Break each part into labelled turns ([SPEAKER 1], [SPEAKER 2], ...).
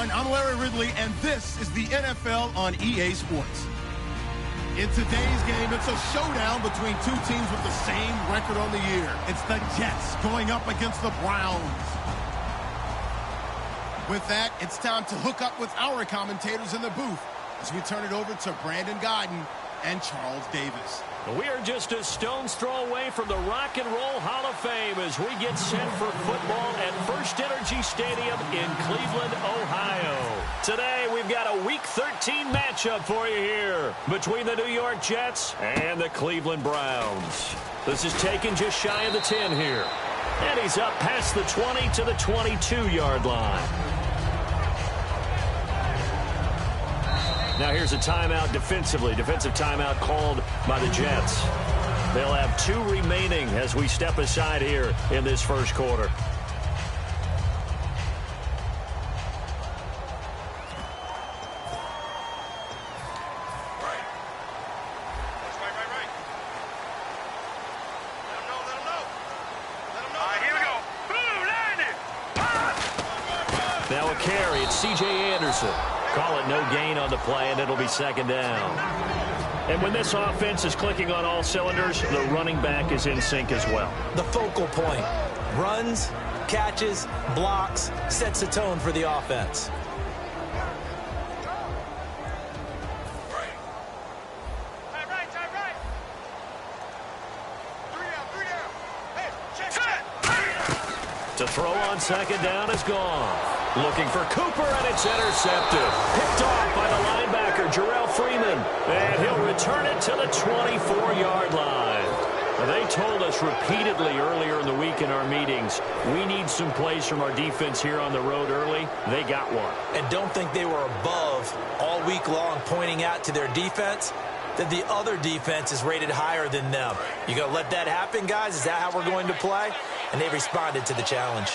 [SPEAKER 1] everyone. I'm Larry Ridley, and this is the NFL on EA Sports. In today's game, it's a showdown between two teams with the same record on the year. It's the Jets going up against the Browns. With that, it's time to hook up with our commentators in the booth as we turn it over to Brandon Godden and Charles Davis.
[SPEAKER 2] We are just a stone's throw away from the Rock and Roll Hall of Fame as we get set for football at First Energy Stadium in Cleveland, Ohio. Today, we've got a Week 13 matchup for you here between the New York Jets and the Cleveland Browns. This is taken just shy of the 10 here. And he's up past the 20 to the 22-yard line. Now here's a timeout defensively. Defensive timeout called by the Jets. They'll have 2 remaining as we step aside here in this first quarter. Now a carry. It's C.J. Anderson. Call it no gain on the play, and it'll be second down. And when this offense is clicking on all cylinders, the running back is in sync as well.
[SPEAKER 3] The focal point. Runs, catches, blocks, sets the tone for the offense. To throw on second down is gone. Looking for Cooper, and it's intercepted. Picked off by the linebacker, Jarrell Freeman. And he'll return it to the 24-yard line. Now, they told us repeatedly earlier in the week in our meetings, we need some plays from our defense here on the road early. They got one. And don't think they were above all week long pointing out to their defense that the other defense is rated higher than them. You going to let that happen, guys? Is that how we're going to play? And they responded to the challenge.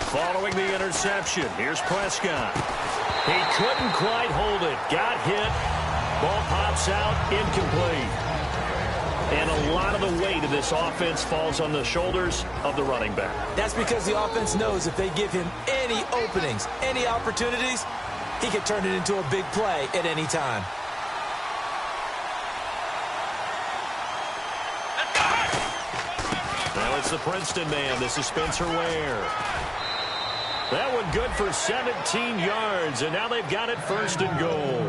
[SPEAKER 2] Following the interception, here's Prescott. He couldn't quite hold it. Got hit. Ball pops out, incomplete. And a lot of the weight of this offense falls on the shoulders of the running back.
[SPEAKER 3] That's because the offense knows if they give him any openings, any opportunities, he can turn it into a big play at any time.
[SPEAKER 2] Now it's the Princeton man. This is Spencer Ware. That one good for 17 yards, and now they've got it first and goal.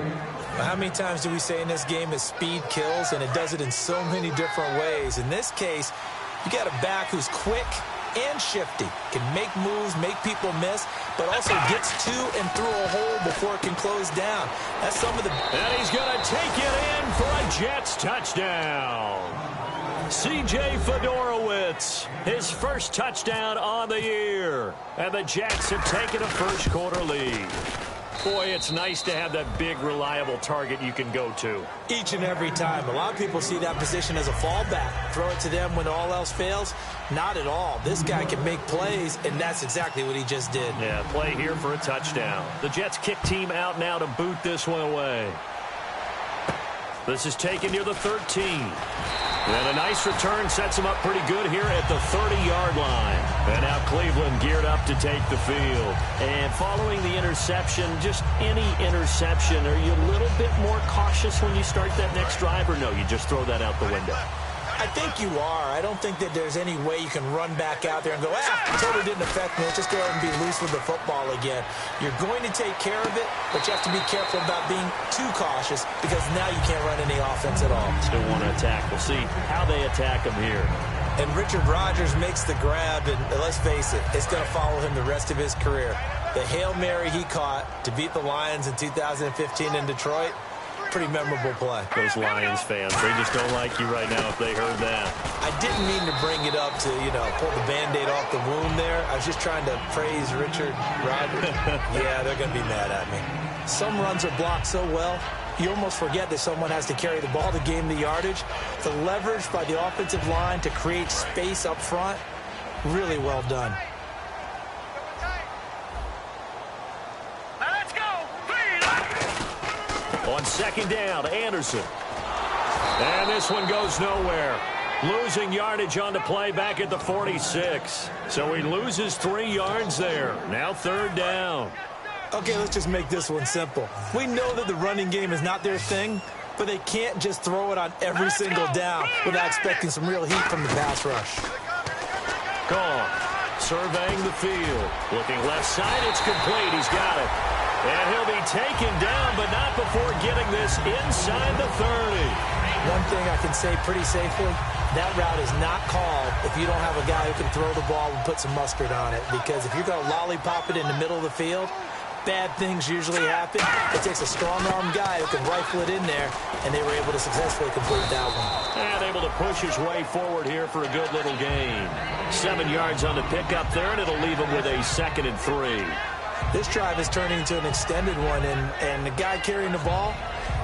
[SPEAKER 3] How many times do we say in this game that speed kills, and it does it in so many different ways? In this case, you got a back who's quick and shifty, can make moves, make people miss, but also gets to and through a hole before it can close down. That's some of the...
[SPEAKER 2] And he's going to take it in for a Jets touchdown. C.J. Fedorowicz, his first touchdown on the year. And the Jets have taken a first quarter lead. Boy, it's nice to have that big, reliable target you can go to.
[SPEAKER 3] Each and every time. A lot of people see that position as a fallback. Throw it to them when all else fails. Not at all. This guy can make plays, and that's exactly what he just did.
[SPEAKER 2] Yeah, play here for a touchdown. The Jets kick team out now to boot this one away. This is taken near the 13. And a nice return sets him up pretty good here at the 30-yard line. And now Cleveland geared up to take the field. And following the interception, just any interception, are you a little bit more cautious when you start that next drive, or no, you just throw that out the window?
[SPEAKER 3] I think you are. I don't think that there's any way you can run back out there and go, totally didn't affect me. Let's just go ahead and be loose with the football again. You're going to take care of it, but you have to be careful about being too cautious because now you can't run any offense at all.
[SPEAKER 2] Still want to attack. We'll see how they attack him here.
[SPEAKER 3] And Richard Rodgers makes the grab, and let's face it, it's going to follow him the rest of his career. The Hail Mary he caught to beat the Lions in 2015 in Detroit, pretty memorable play.
[SPEAKER 2] Those Lions fans, they just don't like you right now if they heard that.
[SPEAKER 3] I didn't mean to bring it up to, pull the Band-Aid off the wound there. I was just trying to praise Richard Rodgers. Yeah, they're going to be mad at me. Some runs are blocked so well, you almost forget that someone has to carry the ball to gain the yardage. The leverage by the offensive line to create space up front, really well done. On
[SPEAKER 2] second down, Anderson. And this one goes nowhere. Losing yardage on the play back at the 46. So he loses 3 yards there. Now 3rd down.
[SPEAKER 4] Okay, let's just make this one simple. We know that the running game is not their thing, but they can't just throw it on every single down without expecting some real heat from the pass rush.
[SPEAKER 2] Gone. Surveying the field. Looking left side. It's complete. He's got it. And he'll be taken down, but not before getting this inside the 30.
[SPEAKER 4] One thing I can say pretty safely, that route is not called if you don't have a guy who can throw the ball and put some mustard on it. Because if you're going to lollipop it in the middle of the field, bad things usually happen. It takes a strong-arm guy who can rifle it in there, and they were able to successfully complete that one.
[SPEAKER 2] And able to push his way forward here for a good little gain. 7 yards on the pickup there, and it'll leave him with a 2nd and 3.
[SPEAKER 4] This drive is turning into an extended one, and the guy carrying the ball,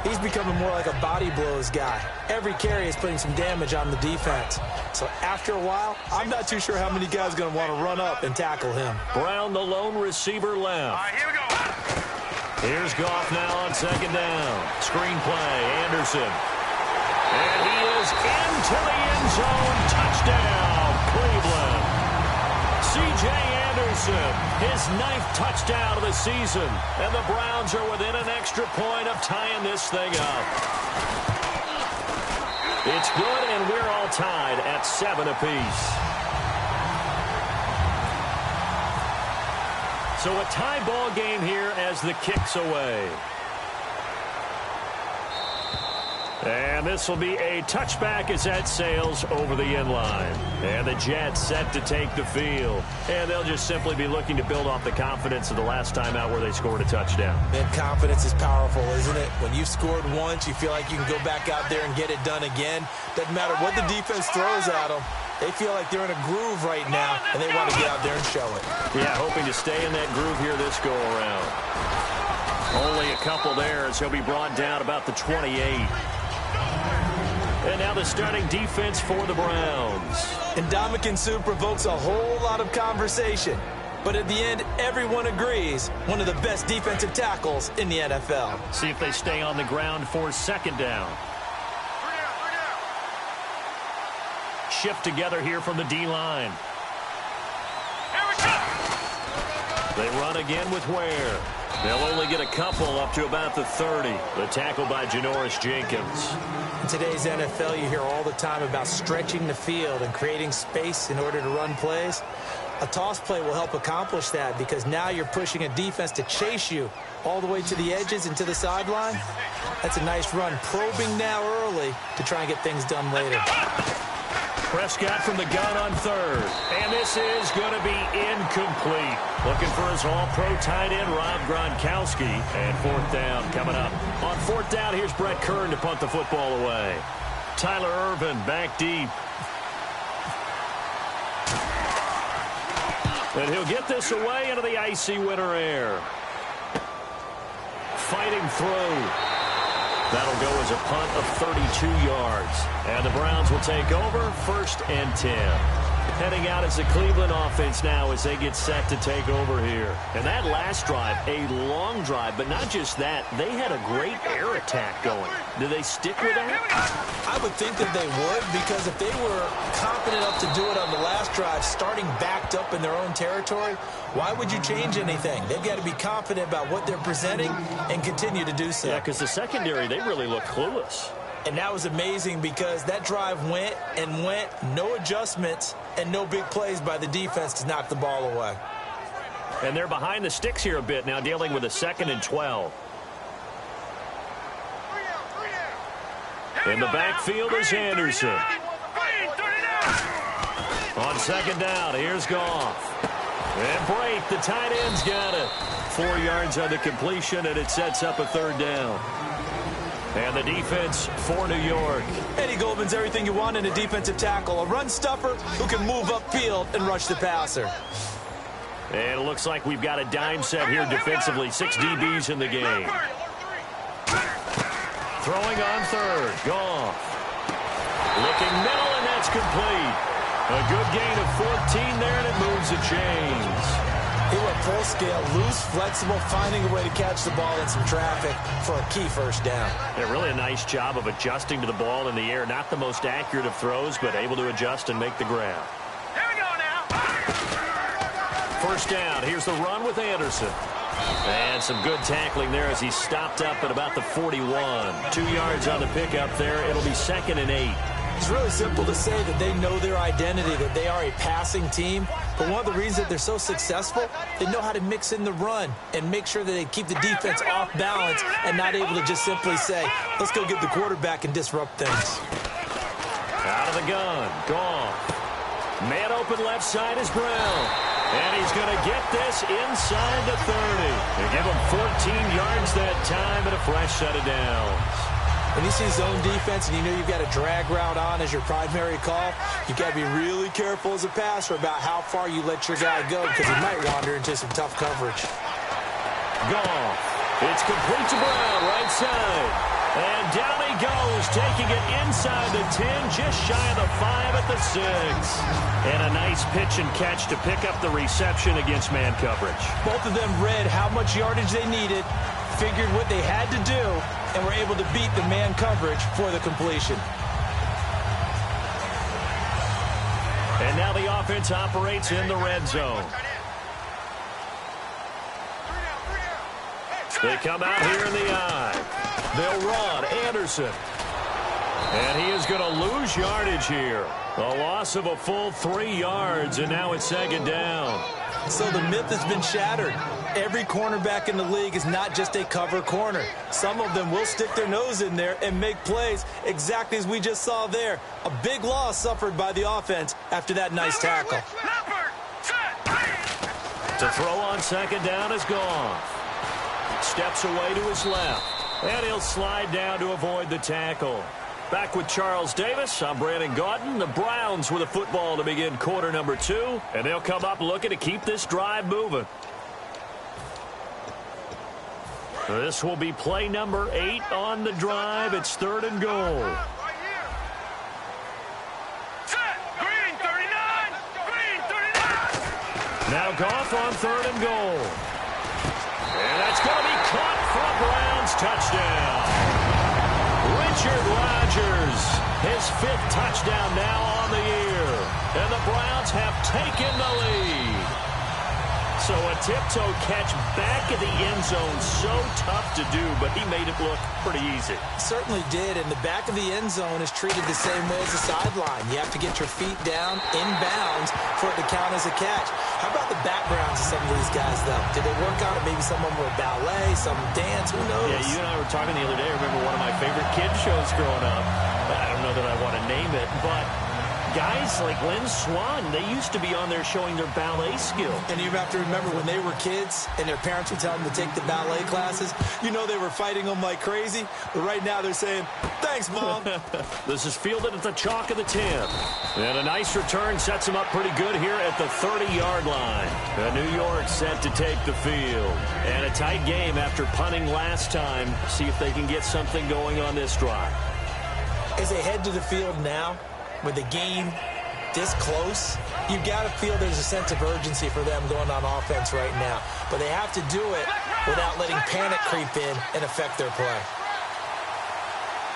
[SPEAKER 4] he's becoming more like a body blows guy. Every carry is putting some damage on the defense. So after a while, I'm not too sure how many guys are going to want to run up and tackle him.
[SPEAKER 2] Brown, the lone receiver, left.
[SPEAKER 3] All right, here we go.
[SPEAKER 2] Here's Goff now on 2nd down. Screen play, Anderson. And he is into the end zone. Touchdown, Cleveland. C.J. Anderson, his 9th touchdown of the season. And the Browns are within an extra point of tying this thing up. It's good, and we're all tied at 7 apiece. So a tie ball game here as the kick's away. And this will be a touchback as that sails over the end line. And the Jets set to take the field. And they'll just simply be looking to build off the confidence of the last time out where they scored a touchdown.
[SPEAKER 4] And confidence is powerful, isn't it? When you've scored once, you feel like you can go back out there and get it done again. Doesn't matter what the defense throws at them. They feel like they're in a groove right now, and they want to get out there and show it.
[SPEAKER 2] Yeah, hoping to stay in that groove here this go-around. Only a couple there as he'll be brought down about the 28. And now the starting defense for the Browns.
[SPEAKER 4] Ndamukong Suh provokes a whole lot of conversation. But at the end, everyone agrees one of the best defensive tackles in the NFL.
[SPEAKER 2] See if they stay on the ground for 2nd down. Shift together here from the D-line. They run again with Ware. They'll only get a couple up to about the 30. The tackle by Janoris Jenkins.
[SPEAKER 4] In today's NFL, you hear all the time about stretching the field and creating space in order to run plays. A toss play will help accomplish that because now you're pushing a defense to chase you all the way to the edges and to the sideline. That's a nice run, probing now early to try and get things done later.
[SPEAKER 2] Prescott from the gun on 3rd. And this is going to be incomplete. Looking for his all-pro tight end, Rob Gronkowski. And 4th down coming up. On 4th down, here's Brett Kern to punt the football away. Tyler Ervin back deep. And he'll get this away into the icy winter air. Fighting through. That'll go as a punt of 32 yards. And the Browns will take over 1st and 10. Heading out as the Cleveland offense now as they get set to take over here. And that last drive, a long drive, but not just that. They had a great air attack going. Do they stick with that?
[SPEAKER 4] I would think that they would because if they were confident enough to do it on the last drive, starting backed up in their own territory, why would you change anything? They've got to be confident about what they're presenting and continue to do so.
[SPEAKER 2] Yeah, because the secondary, they really look clueless.
[SPEAKER 4] And that was amazing because that drive went and went, no adjustments, and no big plays by the defense to knock the ball away.
[SPEAKER 2] And they're behind the sticks here a bit now, dealing with a 2nd and 12. In the backfield is Anderson. On 2nd down, here's Goff. And Brate, the tight end's got it. 4 yards on the completion, and it sets up a 3rd down. And the defense for New York.
[SPEAKER 4] Eddie Goldman's everything you want in a defensive tackle. A run stuffer who can move upfield and rush the passer.
[SPEAKER 2] And it looks like we've got a dime set here defensively. 6 DBs in the game. Throwing on 3rd. Goff. Looking middle, and that's complete. A good gain of 14 there, and it moves the chains.
[SPEAKER 4] He went full scale, loose, flexible, finding a way to catch the ball in some traffic for a key first down.
[SPEAKER 2] Yeah, really a nice job of adjusting to the ball in the air. Not the most accurate of throws, but able to adjust and make the grab.
[SPEAKER 3] Here we go now.
[SPEAKER 2] First down. Here's the run with Anderson. And some good tackling there as he stopped up at about the 41. 2 yards on the pickup there. It'll be 2nd and 8.
[SPEAKER 4] It's really simple to say that they know their identity, that they are a passing team. But one of the reasons that they're so successful, they know how to mix in the run and make sure that they keep the defense off balance and not able to just simply say, let's go get the quarterback and disrupt things.
[SPEAKER 2] Out of the gun. Gone. Man open left side is Brown. And he's going to get this inside the 30. They give him 14 yards that time and a fresh set of downs.
[SPEAKER 4] When you see zone defense and you know you've got a drag route on as your primary call, you've got to be really careful as a passer about how far you let your guy go because he might wander into some tough coverage.
[SPEAKER 2] Goff. It's complete to Brown, right side. And down he goes, taking it inside the 10, just shy of the 5 at the 6. And a nice pitch and catch to pick up the reception against man coverage.
[SPEAKER 4] Both of them read how much yardage they needed, figured what they had to do, and were able to beat the man coverage for the completion.
[SPEAKER 2] And now the offense operates in the red zone. They come out here in the eye. They'll run. Anderson. And he is going to lose yardage here. A loss of a full 3 yards, and now it's 2nd down.
[SPEAKER 4] So the myth has been shattered. Every cornerback in the league is not just a cover corner. Some of them will stick their nose in there and make plays exactly as we just saw there. A big loss suffered by the offense after that nice tackle.
[SPEAKER 2] To throw on 2nd down is gone. Steps away to his left. And he'll slide down to avoid the tackle. Back with Charles Davis, I'm Brandon Gaudin. The Browns with a football to begin quarter number 2. And they'll come up looking to keep this drive moving. This will be play number 8 on the drive. It's 3rd and goal. Now Goff on 3rd and goal. And that's going to be caught for a Browns touchdown. Richard Rodgers, his 5th touchdown now on the year. And the Browns have taken the lead. So a tiptoe catch back at the end zone, so tough to do, but he made it look pretty easy.
[SPEAKER 4] Certainly did, and the back of the end zone is treated the same way as the sideline. You have to get your feet down, inbounds, for it to count as a catch. How about the backgrounds of some of these guys, though? Did they work on it? Maybe some of them were ballet, some dance, who knows?
[SPEAKER 2] Yeah, you and I were talking the other day. I remember one of my favorite kids shows growing up. I don't know that I want to name it, but guys like Lynn Swan, they used to be on there showing their ballet skill.
[SPEAKER 4] And you have to remember when they were kids and their parents would tell them to take the ballet classes, you know they were fighting them like crazy. But right now they're saying, thanks, Mom.
[SPEAKER 2] This is fielded at the chalk of the 10. And a nice return sets him up pretty good here at the 30-yard line. New York set to take the field. And a tight game after punting last time. See if they can get something going on this drive.
[SPEAKER 4] As they head to the field now, with the game this close, you've got to feel there's a sense of urgency for them going on offense right now. But they have to do it without letting panic creep in and affect their play.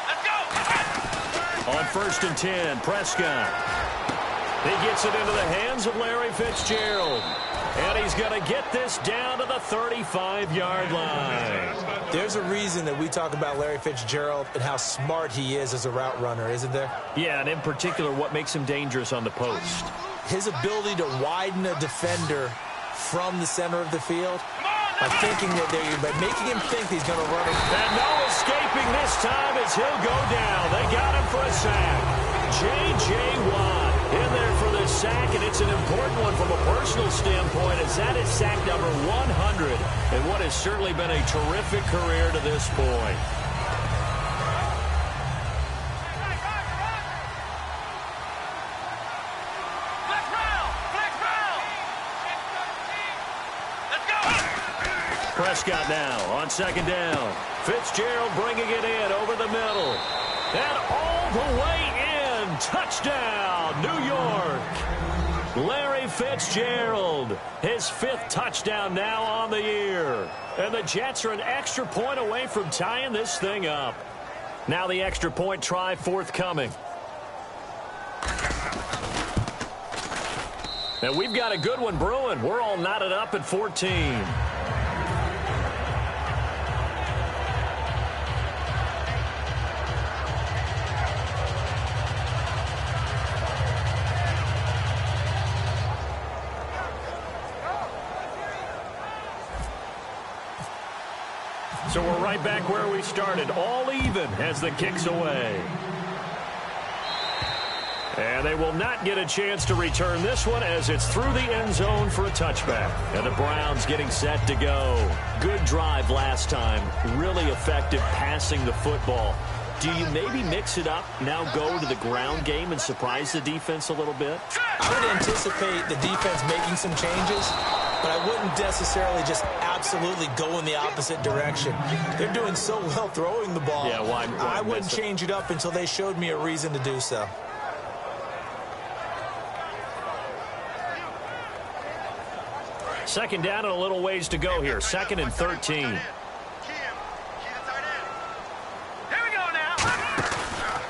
[SPEAKER 3] Let's go.
[SPEAKER 2] On 1st and 10, Prescott. He gets it into the hands of Larry Fitzgerald. And he's going to get this down to the 35-yard line.
[SPEAKER 4] There's a reason that we talk about Larry Fitzgerald and how smart he is as a route runner, isn't there?
[SPEAKER 2] Yeah, and in particular, what makes him dangerous on the post.
[SPEAKER 4] His ability to widen a defender from the center of the field by making him think he's going to run it.
[SPEAKER 2] And no escaping this time as he'll go down. They got him for a sack. J.J. Watt in there for the sack, and it's an important one from a personal standpoint as that is sack number 100 in what has certainly been a terrific career to this point. Prescott now on 2nd down. Fitzgerald bringing it in over the middle. And all the way in. Touchdown, New York. Larry Fitzgerald, his 5th touchdown now on the year. And the Jets are an extra point away from tying this thing up. Now the extra point try forthcoming. And we've got a good one brewing. We're all knotted up at 14. So we're right back where we started, all even as the kick's away. And they will not get a chance to return this one as it's through the end zone for a touchback. And the Browns getting set to go. Good drive last time. Really effective passing the football. Do you maybe mix it up, now go to the ground game and surprise the defense a little bit?
[SPEAKER 4] I would anticipate the defense making some changes, but I wouldn't necessarily just absolutely go in the opposite direction. They're doing so well throwing the ball.
[SPEAKER 2] Yeah, why
[SPEAKER 4] I wouldn't change it up until they showed me a reason to do so.
[SPEAKER 2] Second down and a little ways to go here. 2nd and 13.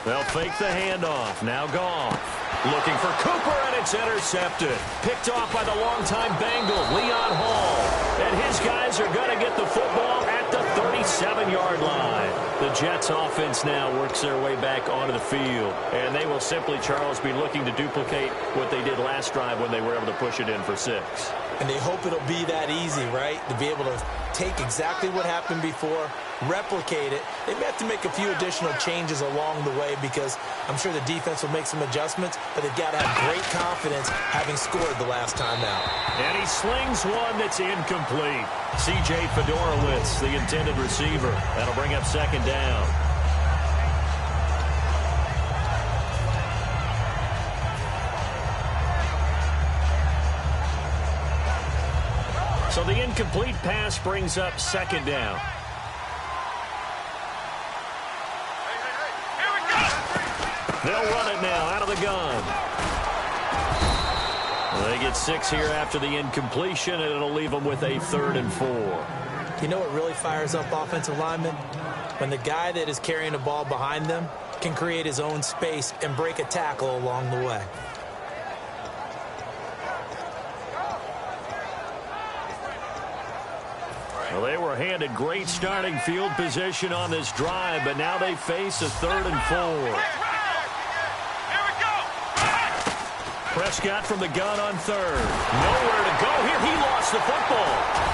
[SPEAKER 2] They'll fake the handoff. Now Goff. Looking for Cooper, and it's intercepted. Picked off by the longtime Bengal, Leon Hall. And his guys are going to get the football at the 37-yard line. The Jets offense now works their way back onto the field. And they will simply, Charles, be looking to duplicate what they did last drive when they were able to push it in for 6.
[SPEAKER 4] And they hope it'll be that easy, right? To be able to take exactly what happened before, replicate it. They may have to make a few additional changes along the way because I'm sure the defense will make some adjustments, but they've got to have great confidence having scored the last time out.
[SPEAKER 2] And he slings one that's incomplete. C.J. Fedorowicz, the intended receiver. That'll bring up 2nd down. So the incomplete pass brings up 2nd down. They'll run it now out of the gun. They get 6 here after the incompletion, and it'll leave them with a 3rd and 4.
[SPEAKER 4] You know what really fires up offensive linemen? When the guy that is carrying the ball behind them can create his own space and break a tackle along the way.
[SPEAKER 2] Well, they were handed great starting field position on this drive, but now they face a 3rd and 4. Prescott from the gun on 3rd. Nowhere to go here. He lost the football.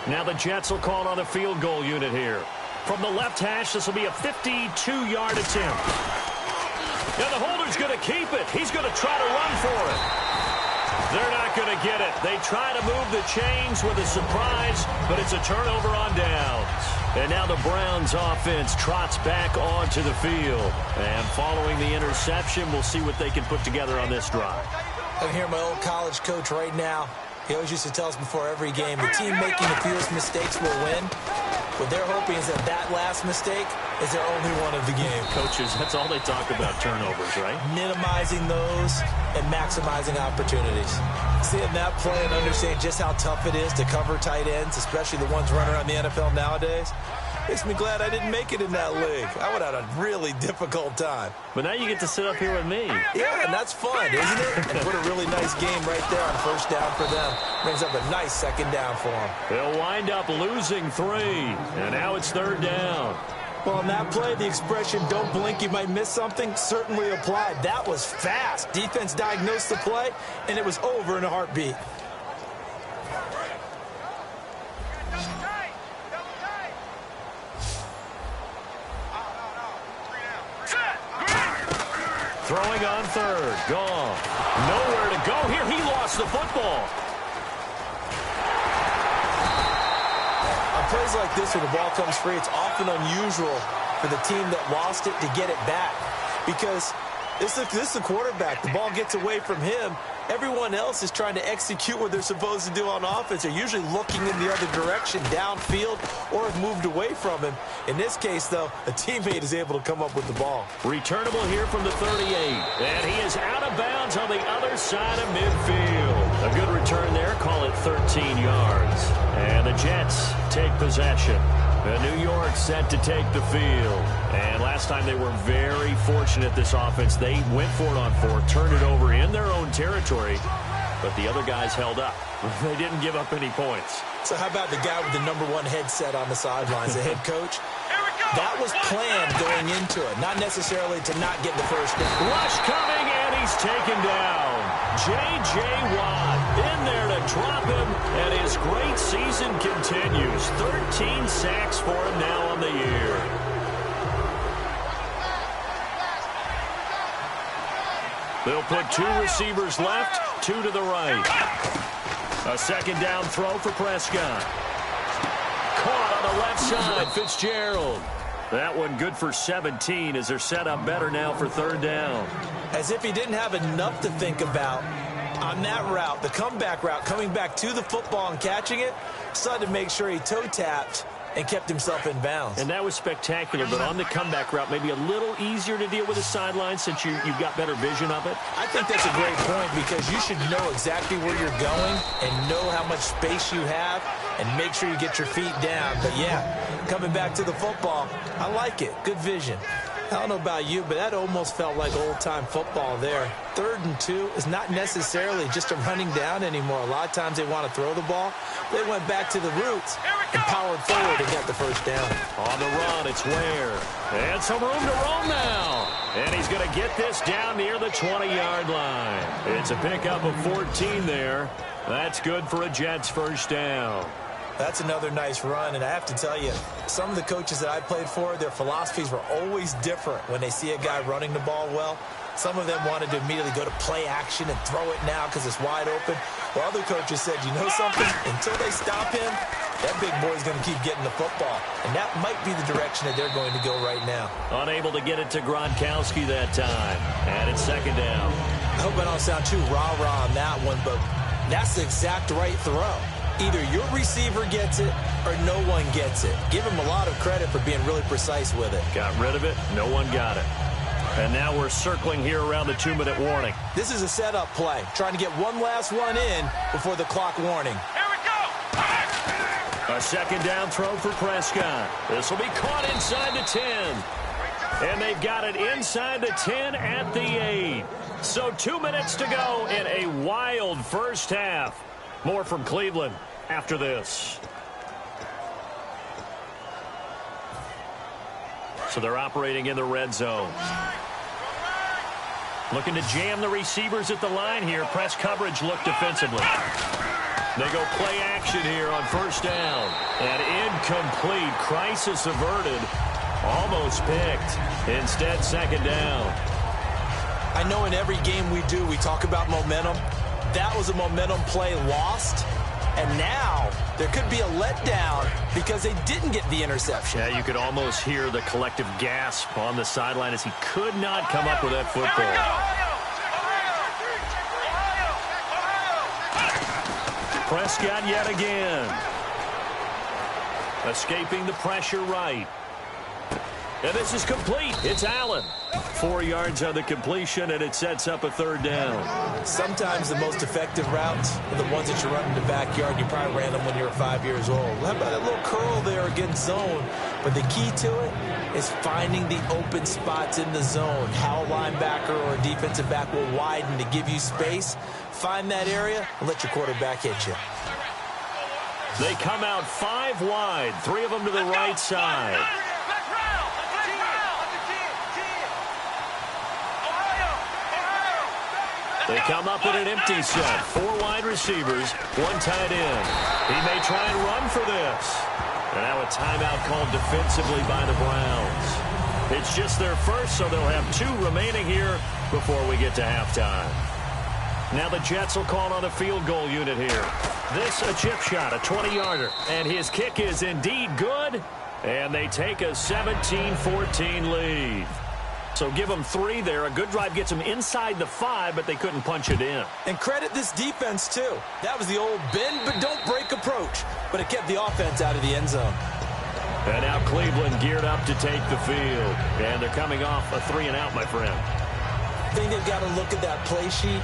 [SPEAKER 2] Now the Jets will call on the field goal unit here. From the left hash, this will be a 52-yard attempt. And the holder's going to keep it. He's going to try to run for it. They're not going to get it. They try to move the chains with a surprise, but it's a turnover on downs. And now the Browns offense trots back onto the field. And following the interception, we'll see what they can put together on this drive.
[SPEAKER 4] I'm here, my old college coach right now. He always used to tell us before every game, the team making the fewest mistakes will win. What they're hoping is that that last mistake is their only one of the game.
[SPEAKER 2] Coaches, that's all they talk about, turnovers, right?
[SPEAKER 4] Minimizing those and maximizing opportunities. Seeing that play and understanding just how tough it is to cover tight ends, especially the ones running around the NFL nowadays, makes me glad I didn't make it in that league. I would have had a really difficult time.
[SPEAKER 2] But now you get to sit up here with me.
[SPEAKER 4] Yeah, and that's fun, isn't it? And put a really nice game right there on 1st down for them. Brings up a nice 2nd down for them.
[SPEAKER 2] They'll wind up losing 3. And now it's 3rd down.
[SPEAKER 4] Well, on that play, the expression, don't blink, you might miss something, certainly applied. That was fast. Defense diagnosed the play, and it was over in a heartbeat.
[SPEAKER 2] Throwing on 3rd. Gone. Nowhere to go here. He lost the football.
[SPEAKER 4] On plays like this where the ball comes free, it's often unusual for the team that lost it to get it back. Because This is the quarterback. The ball gets away from him. Everyone else is trying to execute what they're supposed to do on offense. They're usually looking in the other direction, downfield, or have moved away from him. In this case, though, a teammate is able to come up with the ball.
[SPEAKER 2] Returnable here from the 38. And he is out of bounds on the other side of midfield. A good return there. Call it 13 yards. And the Jets take possession. New York set to take the field. And last time they were very fortunate, this offense. They went for it on 4, turned it over in their own territory, but the other guys held up. They didn't give up any points.
[SPEAKER 4] So how about the guy with the #1 headset on the sidelines, the head coach? That was planned going into it, not necessarily to not get the first down.
[SPEAKER 2] Rush coming, and he's taken down. J.J. Watt in there to drop him, and his great season continues. 13 sacks for him now on the year. They'll put 2 receivers left, 2 to the right. A second down throw for Prescott. Caught on the left side, Fitzgerald. That one good for 17 as they're set up better now for 3rd down.
[SPEAKER 4] As if he didn't have enough to think about on that route, the comeback route, coming back to the football and catching it, decided to make sure he toe-tapped and kept himself in bounds.
[SPEAKER 2] And that was spectacular, but on the comeback route, maybe a little easier to deal with the sideline since you've got better vision of it.
[SPEAKER 4] I think that's a great point because you should know exactly where you're going and know how much space you have and make sure you get your feet down. But, yeah, coming back to the football, I like it. Good vision. I don't know about you, but that almost felt like old-time football there. 3rd and 2 is not necessarily just a running down anymore. A lot of times they want to throw the ball. They went back to the roots and powered forward and got the first down.
[SPEAKER 2] On the run, it's Ware. And some room to roam now. And he's going to get this down near the 20-yard line. It's a pickup of 14 there. That's good for a Jets first down.
[SPEAKER 4] That's another nice run, and I have to tell you, some of the coaches that I played for, their philosophies were always different when they see a guy running the ball well. Some of them wanted to immediately go to play action and throw it now because it's wide open. While other coaches said, you know something? Until they stop him, that big boy's going to keep getting the football. And that might be the direction that they're going to go right now.
[SPEAKER 2] Unable to get it to Gronkowski that time. And it's 2nd down.
[SPEAKER 4] I hope I don't sound too rah-rah on that one, but that's the exact right throw. Either your receiver gets it or no one gets it. Give him a lot of credit for being really precise with it.
[SPEAKER 2] Got rid of it. No one got it. And now we're circling here around the 2-minute warning.
[SPEAKER 4] This is a setup play, trying to get one last one in before the clock warning.
[SPEAKER 3] Here we go.
[SPEAKER 2] A second down throw for Prescott. This will be caught inside the 10. And they've got it inside the 10 at the 8. So 2 minutes to go in a wild first half. More from Cleveland after this. So they're operating in the red zone. Looking to jam the receivers at the line here. Press coverage look defensively. They go play action here on first down. And incomplete. Crisis averted. Almost picked. Instead, second down.
[SPEAKER 4] I know in every game we do, we talk about momentum. That was a momentum play lost. And now there could be a letdown because they didn't get the interception.
[SPEAKER 2] Yeah, you could almost hear the collective gasp on the sideline as he could not come up with that football. Prescott yet again. Escaping the pressure right. And this is complete. It's Allen. 4 yards on the completion, and it sets up a third down.
[SPEAKER 4] Sometimes the most effective routes are the ones that you run in the backyard. You probably ran them when you were 5 years old. How about that little curl there against zone? But the key to it is finding the open spots in the zone. How a linebacker or a defensive back will widen to give you space. Find that area and let your quarterback hit you.
[SPEAKER 2] They come out 5 wide, 3 of them to the right side. They come up in an empty set. 4 wide receivers, 1 tight end. He may try and run for this. And now a timeout called defensively by the Browns. It's just their first, so they'll have 2 remaining here before we get to halftime. Now the Jets will call on a field goal unit here. This a chip shot, a 20-yarder. And his kick is indeed good. And they take a 17-14 lead. So give them 3 there. A good drive gets them inside the 5, but they couldn't punch it in.
[SPEAKER 4] And credit this defense, too. That was the old bend but don't break approach, but it kept the offense out of the end zone.
[SPEAKER 2] And now Cleveland geared up to take the field. And they're coming off a 3-and-out, my friend.
[SPEAKER 4] I think they've got to look at that play sheet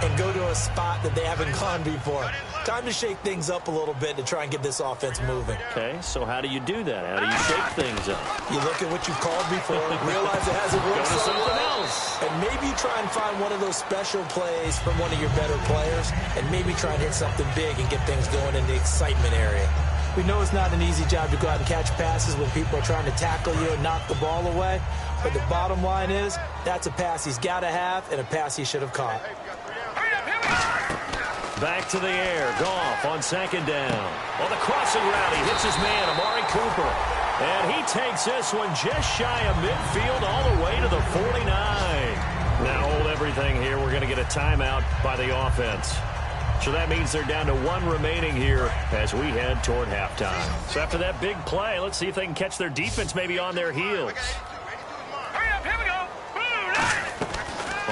[SPEAKER 4] and go to a spot that they haven't gone before. Time to shake things up a little bit to try and get this offense moving.
[SPEAKER 2] Okay, so how do you do that? How do you shake things up?
[SPEAKER 4] You look at what you've called before, realize it hasn't worked
[SPEAKER 2] Go to
[SPEAKER 4] so
[SPEAKER 2] something
[SPEAKER 4] well,
[SPEAKER 2] else.
[SPEAKER 4] and maybe try and find one of those special plays from one of your better players, and maybe try and hit something big and get things going in the excitement area. We know it's not an easy job to go out and catch passes when people are trying to tackle you and knock the ball away, but the bottom line is that's a pass he's got to have and a pass he should have caught.
[SPEAKER 2] Back to the air. Goff on 2nd down. On the crossing route, he hits his man, Amari Cooper. And he takes this one just shy of midfield all the way to the 49. Now hold everything here. We're going to get a timeout by the offense. So that means they're down to 1 remaining here as we head toward halftime. So after that big play, let's see if they can catch their defense maybe on their heels.
[SPEAKER 3] Hurry up, here we go.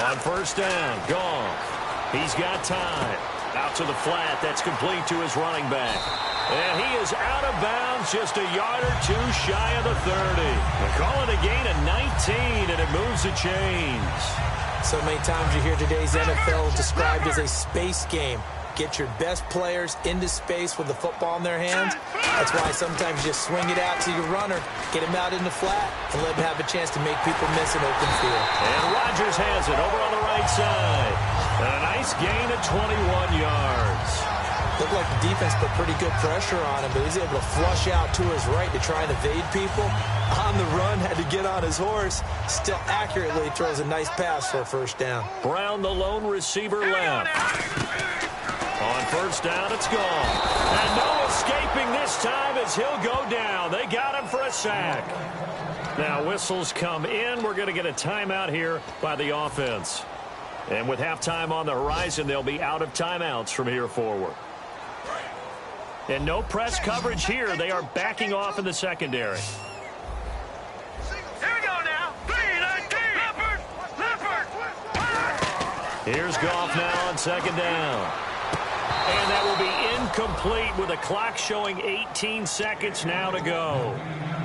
[SPEAKER 2] On 1st down, Goff. He's got time. Out to the flat. That's complete to his running back. And he is out of bounds just a yard or 2 shy of the 30. They call it a gain of 19, and it moves the chains.
[SPEAKER 4] So many times you hear today's NFL described as a space game. Get your best players into space with the football in their hands. That's why sometimes you just swing it out to your runner, get him out in the flat, and let him have a chance to make people miss an open field.
[SPEAKER 2] And Rodgers has it over on the right side. And a nice gain of 21 yards.
[SPEAKER 4] Looked like the defense put pretty good pressure on him, but he's able to flush out to his right to try and evade people. On the run, had to get on his horse. Still accurately throws a nice pass for a 1st down.
[SPEAKER 2] Brown, the lone receiver, left. On 1st down, it's gone. And no escaping this time as he'll go down. They got him for a sack. Now whistles come in. We're going to get a timeout here by the offense. And with halftime on the horizon, they'll be out of timeouts from here forward. And no press coverage here. They are backing off in the secondary.
[SPEAKER 3] Here we go now. 3-19. Leopard.
[SPEAKER 2] Here's Goff now on 2nd down. And that will be incomplete with the clock showing 18 seconds now to go.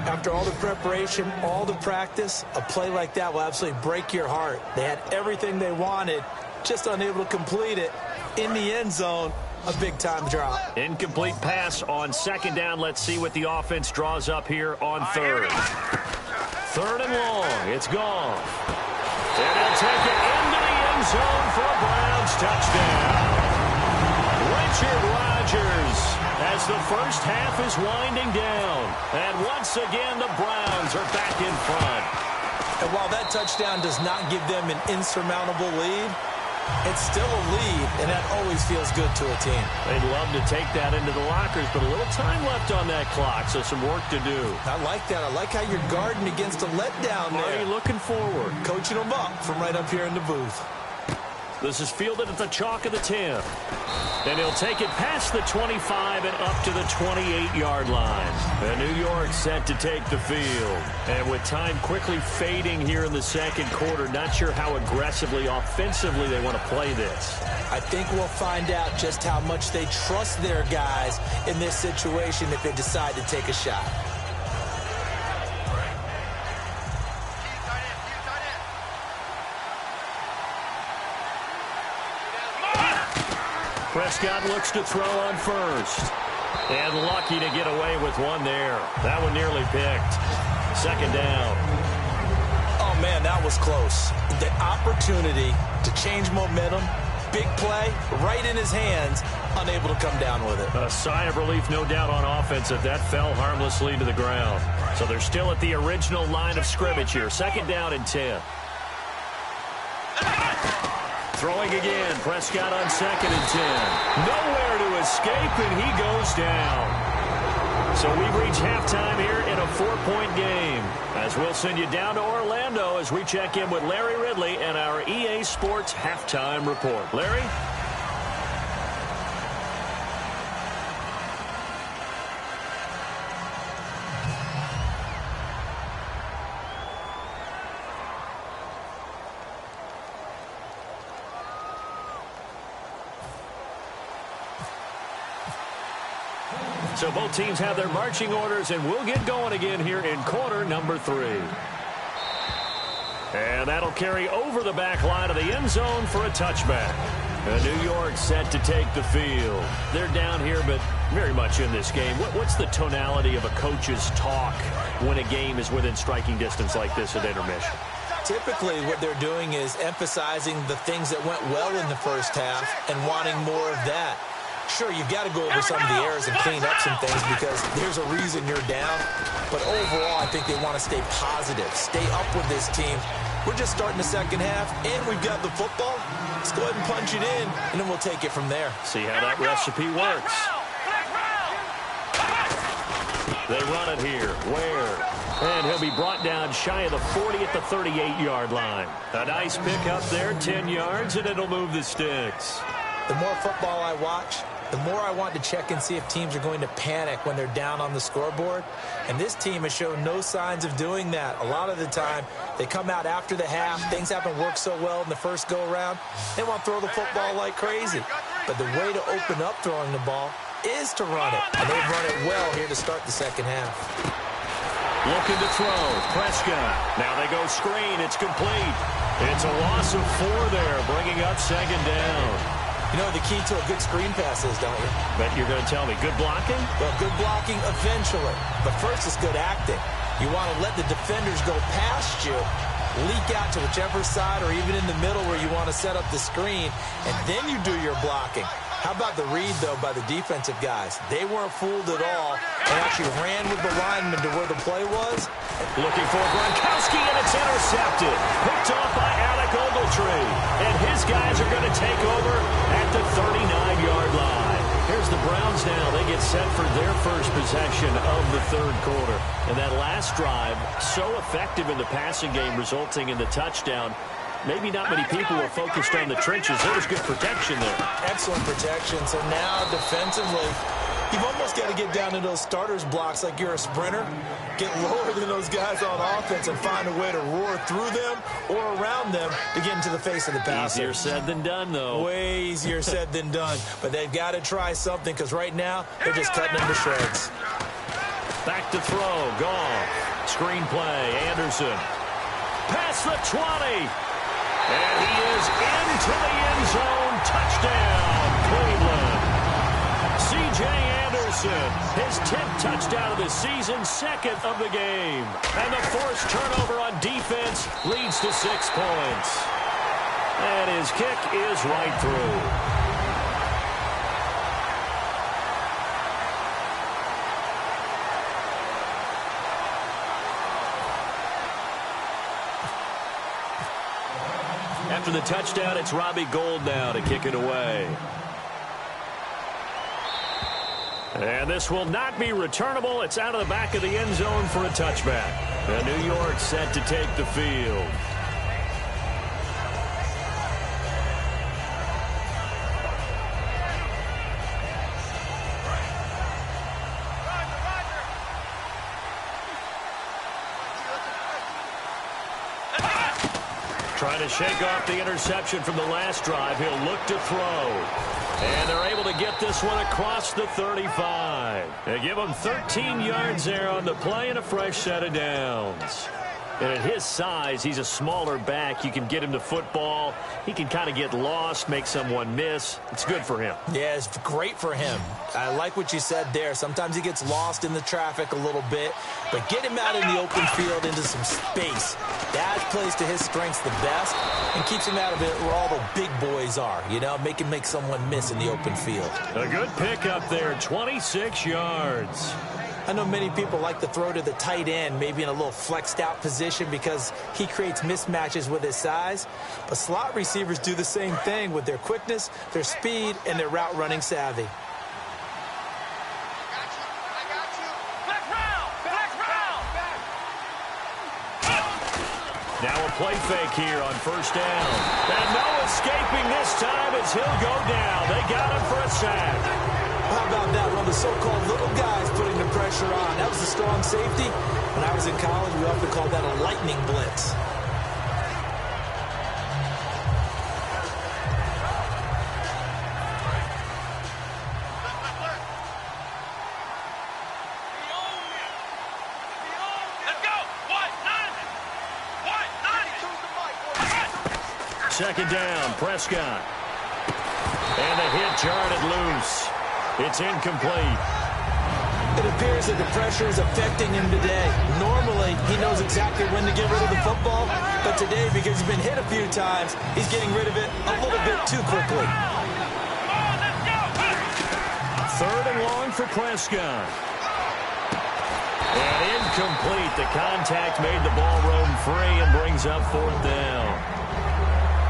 [SPEAKER 4] After all the preparation, all the practice, a play like that will absolutely break your heart. They had everything they wanted, just unable to complete it. In the end zone, a big-time drop.
[SPEAKER 2] Incomplete pass on 2nd down. Let's see what the offense draws up here on 3rd. 3rd and long. It's gone. And he'll take it into the end zone for a Browns touchdown. Richard Rodgers as the first half is winding down. And once again, the Browns are back in front.
[SPEAKER 4] And while that touchdown does not give them an insurmountable lead, it's still a lead, and that always feels good to a team.
[SPEAKER 2] They'd love to take that into the lockers, but a little time left on that clock, so some work to do.
[SPEAKER 4] I like that. I like how you're guarding against a letdown there.
[SPEAKER 2] Already looking forward.
[SPEAKER 4] Coaching them up from right up here in the booth.
[SPEAKER 2] This is fielded at the chalk of the 10. And he'll take it past the 25 and up to the 28-yard line. And New York set to take the field. And with time quickly fading here in the 2nd quarter, not sure how aggressively, offensively they want to play this.
[SPEAKER 4] I think we'll find out just how much they trust their guys in this situation if they decide to take a shot.
[SPEAKER 2] Prescott looks to throw on 1st. And lucky to get away with one there. That one nearly picked. 2nd down.
[SPEAKER 4] Oh, man, that was close. The opportunity to change momentum, big play, right in his hands, unable to come down with it.
[SPEAKER 2] A sigh of relief, no doubt, on offense that fell harmlessly to the ground. So they're still at the original line of scrimmage here. 2nd down and 10. Throwing again, Prescott on 2nd and 10. Nowhere to escape, and he goes down. So we've reached halftime here in a 4-point game. As we'll send you down to Orlando as we check in with Larry Ridley and our EA Sports Halftime Report. Larry? So both teams have their marching orders, and we'll get going again here in quarter number 3. And that'll carry over the back line of the end zone for a touchback. New York set to take the field. They're down here, but very much in this game. What's the tonality of a coach's talk when a game is within striking distance like this at intermission?
[SPEAKER 4] Typically, what they're doing is emphasizing the things that went well in the first half and wanting more of that. Sure, you've got to go over some of the errors and clean up some things because there's a reason you're down. But overall, I think they want to stay positive, stay up with this team. We're just starting the second half, and we've got the football. Let's go ahead and punch it in, and then we'll take it from there.
[SPEAKER 2] See how that recipe works. They run it here. Ware. And he'll be brought down shy of the 40 at the 38-yard line. A nice pick up there, 10 yards, and it'll move the sticks.
[SPEAKER 4] The more football I watch, the more I want to check and see if teams are going to panic when they're down on the scoreboard. And this team has shown no signs of doing that. A lot of the time, they come out after the half. Things haven't worked so well in the first go-around. They want to throw the football like crazy. But the way to open up throwing the ball is to run it. And they've run it well here to start the second half.
[SPEAKER 2] Looking to throw. Prescott. Now they go screen. It's complete. It's a loss of 4 there, bringing up second down.
[SPEAKER 4] You know the key to a good screen pass is, don't you?
[SPEAKER 2] Bet you're going to tell me. Good blocking?
[SPEAKER 4] Well, good blocking eventually. But first is good acting. You want to let the defenders go past you, leak out to whichever side or even in the middle where you want to set up the screen, and then you do your blocking. How about the read, though, by the defensive guys? They weren't fooled at all and actually ran with the lineman to where the play was.
[SPEAKER 2] Looking for Gronkowski, and it's intercepted. Picked off by Alec Ogletree. And his guys are going to take over at the 39-yard line. Here's the Browns now. They get set for their first possession of the third quarter. And that last drive, so effective in the passing game, resulting in the touchdown. Maybe not many people were focused on the trenches. There was good protection there.
[SPEAKER 4] Excellent protection. So now defensively, you've almost got to get down to those starters blocks like you're a sprinter. Get lower than those guys on offense and find a way to roar through them or around them to get into the face of the passer.
[SPEAKER 2] Easier said than done, though.
[SPEAKER 4] Way easier said than done. But they've got to try something because right now they're just cutting them to shreds.
[SPEAKER 2] Back to throw. Goff. Screenplay. Anderson. Past the 20. And he is into the end zone. Touchdown, Cleveland. C.J. Anderson, his 10th touchdown of the season, 2nd of the game. And the forced turnover on defense leads to 6 points. And his kick is right through. After the touchdown, it's Robbie Gould now to kick it away. And this will not be returnable. It's out of the back of the end zone for a touchback. And New York set to take the field. Trying to shake off the interception from the last drive. He'll look to throw. And they're able to get this one across the 35. They give him 13 yards there on the play and a fresh set of downs. And at his size, he's a smaller back. You can get him to football. He can kind of get lost, make someone miss. It's good for him.
[SPEAKER 4] Yeah, it's great for him. I like what you said there. Sometimes he gets lost in the traffic a little bit, but get him out in the open field into some space. That plays to his strengths the best and keeps him out of it where all the big boys are, you know, make someone miss in the open field.
[SPEAKER 2] A good pickup there, 26 yards.
[SPEAKER 4] I know many people like to throw to the tight end, maybe in a little flexed out position because he creates mismatches with his size. But slot receivers do the same thing with their quickness, their speed, and their route running savvy.
[SPEAKER 2] Now a play fake here on first down. And no escaping this time as he'll go down. They got him for a sack.
[SPEAKER 4] How about that? One of the so-called little guys putting the pressure on. That was a strong safety. When I was in college, we often called that a lightning blitz.
[SPEAKER 2] second down. Prescott. And the hit jarred it loose. It's incomplete.
[SPEAKER 4] It appears that the pressure is affecting him today. Normally, he knows exactly when to get rid of the football, but today, because he's been hit a few times, he's getting rid of it a little bit too quickly.
[SPEAKER 2] Third and long for Prescott. And incomplete. The contact made the ball roam free and brings up fourth down.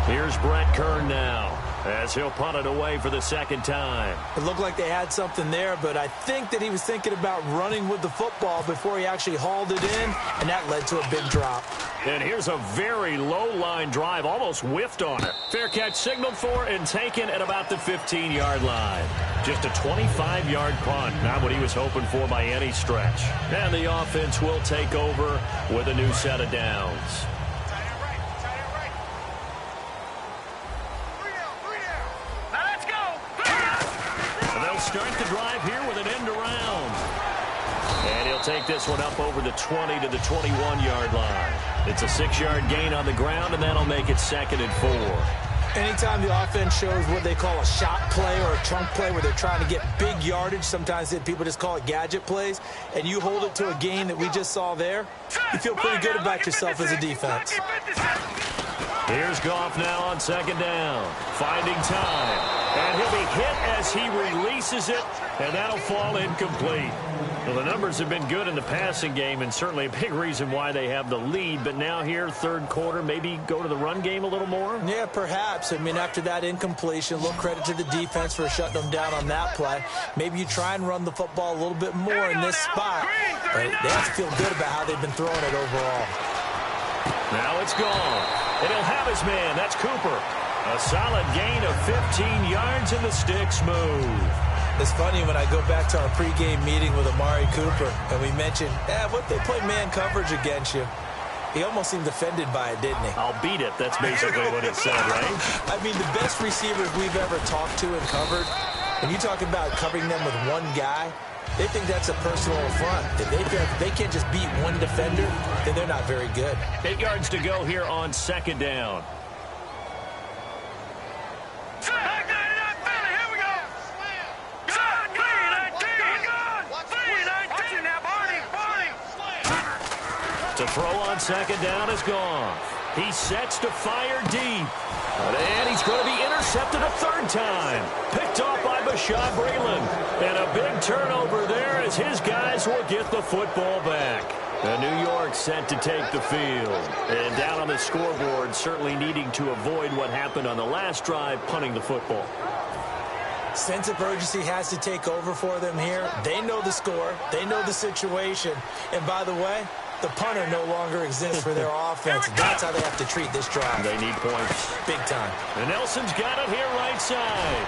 [SPEAKER 2] Here's Brett Kern now, as he'll punt it away for the second time.
[SPEAKER 4] It looked like they had something there, but I think that he was thinking about running with the football before he actually hauled it in, and that led to a big drop.
[SPEAKER 2] And here's a very low-line drive, almost whiffed on it. Fair catch signaled for and taken at about the 15-yard line. Just a 25-yard punt, not what he was hoping for by any stretch. And the offense will take over with a new set of downs. Start the drive here with an end around. And he'll take this one up over the 20 to the 21-yard line. It's a 6-yard gain on the ground, and that'll make it 2nd and 4.
[SPEAKER 4] Anytime the offense shows what they call a shot play or a chunk play where they're trying to get big yardage, sometimes people just call it gadget plays, and you hold it to a gain that we just saw there, you feel pretty good about yourself as a defense.
[SPEAKER 2] Here's Goff now on second down, finding time. And he'll be hit as he releases it, and that'll fall incomplete. Well, the numbers have been good in the passing game, and certainly a big reason why they have the lead. But now here, third quarter, maybe go to the run game a little more?
[SPEAKER 4] Yeah, perhaps. I mean, after that incompletion, a little credit to the defense for shutting them down on that play. Maybe you try and run the football a little bit more in this spot. But they have to feel good about how they've been throwing it overall.
[SPEAKER 2] Now it's gone. And he'll have his man. That's Cooper. A solid gain of 15 yards, and the sticks move.
[SPEAKER 4] It's funny when I go back to our pregame meeting with Amari Cooper, and we mentioned, what they play man coverage against you. He almost seemed offended by it, didn't he?
[SPEAKER 2] I'll beat it. That's basically what it said, right?
[SPEAKER 4] I mean, the best receivers we've ever talked to and covered, when you talk about covering them with one guy, they think that's a personal affront. If they can't just beat one defender, then they're not very good.
[SPEAKER 2] 8 yards to go here on second down. To throw on second down is gone. He sets to fire deep. And he's going to be intercepted a third time. Picked off by Bashaud Breeland. And a big turnover there as his guys will get the football back. And New York set to take the field. And down on the scoreboard, certainly needing to avoid what happened on the last drive, punting the football.
[SPEAKER 4] Sense of urgency has to take over for them here. They know the score. They know the situation. And by the way, the punter no longer exists for their offense. That's how they have to treat this drive.
[SPEAKER 2] They need points.
[SPEAKER 4] Big time.
[SPEAKER 2] And Nelson's got it here right side.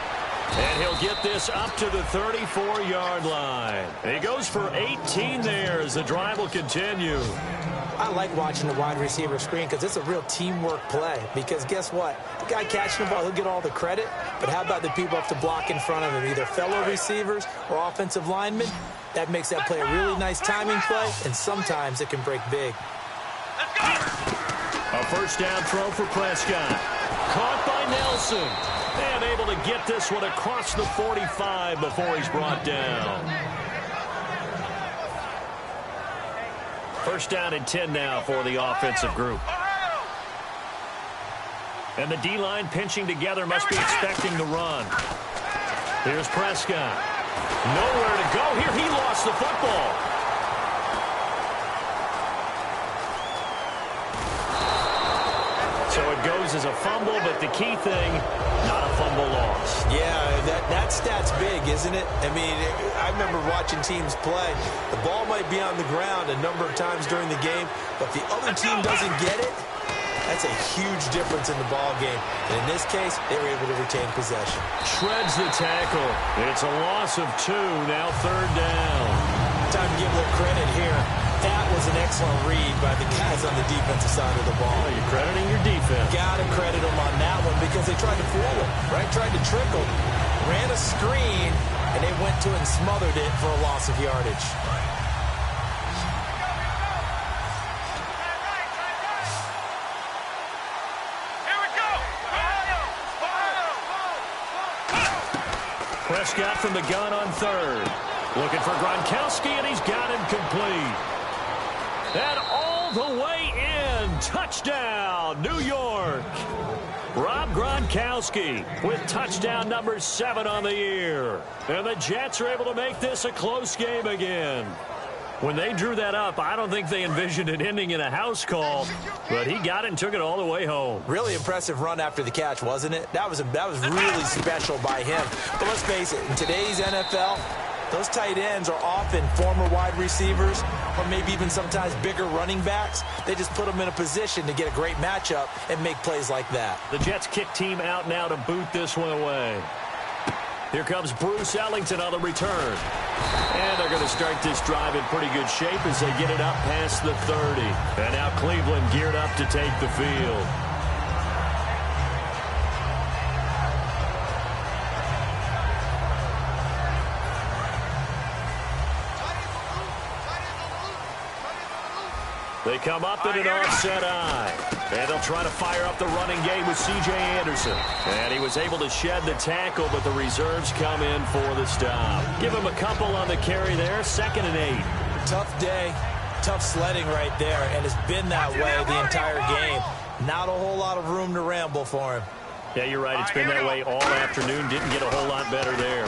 [SPEAKER 2] And he'll get this up to the 34-yard line. He goes for 18 there as the drive will continue.
[SPEAKER 4] I like watching the wide receiver screen because it's a real teamwork play. Because guess what? The guy catching the ball, he'll get all the credit. But how about the people have to block in front of him, either fellow receivers or offensive linemen? That makes that play a really nice timing play, and sometimes it can break big.
[SPEAKER 2] A first down throw for Prescott. Caught by Nelson. And able to get this one across the 45 before he's brought down. First down and 10 now for the offensive group. And the D-line pinching together must be expecting the run. Here's Prescott. Nowhere to go here. He lost the football. So it goes as a fumble, but the key thing, not a fumble loss.
[SPEAKER 4] Yeah, that stat's big, isn't it? I mean, I remember watching teams play. The ball might be on the ground a number of times during the game, but if the other team doesn't get it, that's a huge difference in the ball game. And in this case, they were able to retain possession.
[SPEAKER 2] Shreds the tackle. It's a loss of 2, now third down.
[SPEAKER 4] Time to give a little credit here. That was an excellent read by the guys on the defensive side of the ball.
[SPEAKER 2] Well, you're crediting your defense.
[SPEAKER 4] Got to credit them on that one because they tried to fool him, right? Tried to trick him. Ran a screen, and they went to and smothered it for a loss of yardage.
[SPEAKER 2] Prescott from the gun on third. Looking for Gronkowski, and he's got him complete. And all the way in. Touchdown, New York. Rob Gronkowski with touchdown number 7 on the year. And the Jets are able to make this a close game again. When they drew that up, I don't think they envisioned it ending in a house call, but he got it and took it all the way home.
[SPEAKER 4] Really impressive run after the catch, wasn't it? That was really special by him. But let's face it, in today's NFL, those tight ends are often former wide receivers or maybe even sometimes bigger running backs. They just put them in a position to get a great matchup and make plays like that.
[SPEAKER 2] The Jets kick team out now to boot this one away. Here comes Bruce Ellington on the return. And they're going to start this drive in pretty good shape as they get it up past the 30. And now Cleveland geared up to take the field. They come up in an offset eye. And they'll try to fire up the running game with C.J. Anderson. And he was able to shed the tackle, but the reserves come in for the stop. Give him a couple on the carry there, 2nd and 8.
[SPEAKER 4] Tough day, tough sledding right there, and it's been that way the entire game. Not a whole lot of room to ramble for him.
[SPEAKER 2] Yeah, you're right. It's been that way all afternoon. Didn't get a whole lot better there.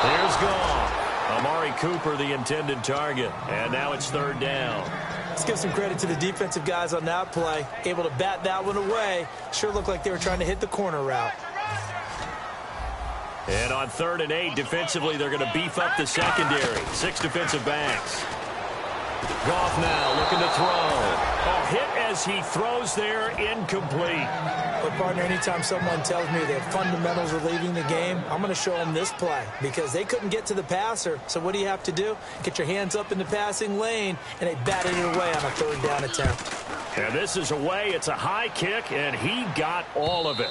[SPEAKER 2] Here's Goff. Amari Cooper, the intended target. And now it's 3rd down.
[SPEAKER 4] Let's give some credit to the defensive guys on that play. Able to bat that one away. Sure looked like they were trying to hit the corner route.
[SPEAKER 2] And on 3rd and 8, defensively, they're going to beef up the secondary. 6 defensive backs. Goff now looking to throw. A hit as he throws there, incomplete.
[SPEAKER 4] But, partner, anytime someone tells me that fundamentals are leaving the game, I'm going to show them this play because they couldn't get to the passer. So what do you have to do? Get your hands up in the passing lane, and they batted it away on a 3rd down attempt.
[SPEAKER 2] And this is away. It's a high kick, and he got all of it.